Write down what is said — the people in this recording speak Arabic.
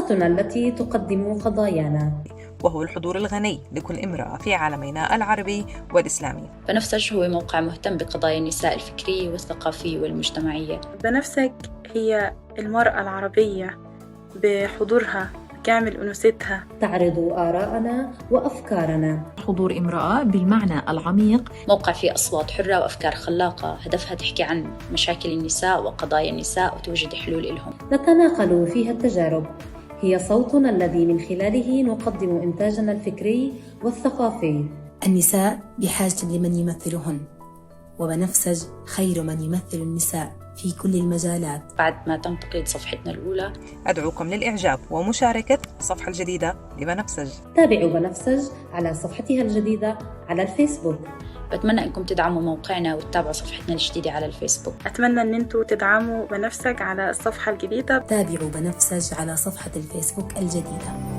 منصتنا التي تقدم قضايانا، وهو الحضور الغني لكل امرأة في عالمنا العربي والإسلامي. بنفسج هو موقع مهتم بقضايا النساء الفكرية والثقافية والمجتمعية. بنفسج هي المرأة العربية بحضورها كامل أنوثتها، تعرض آراءنا وأفكارنا. حضور امرأة بالمعنى العميق. موقع فيه أصوات حرة وأفكار خلاقة هدفها تحكي عن مشاكل النساء وقضايا النساء وتوجد حلول لهم. نتناقل فيها التجارب، هي صوتنا الذي من خلاله نقدم إنتاجنا الفكري والثقافي. النساء بحاجة لمن يمثلهن، وبنفسج خير من يمثل النساء في كل المجالات. بعد ما تم تقييد صفحتنا الأولى، أدعوكم للإعجاب ومشاركة الصفحة الجديدة لبنفسج. تابعوا بنفسج على صفحتها الجديدة على الفيسبوك. بتمنى أنكم تدعموا موقعنا وتتابعوا صفحتنا الجديدة على الفيسبوك. أتمنى أن أنتوا تدعموا بنفسج على الصفحة الجديدة. تابعوا بنفسج على صفحة الفيسبوك الجديدة.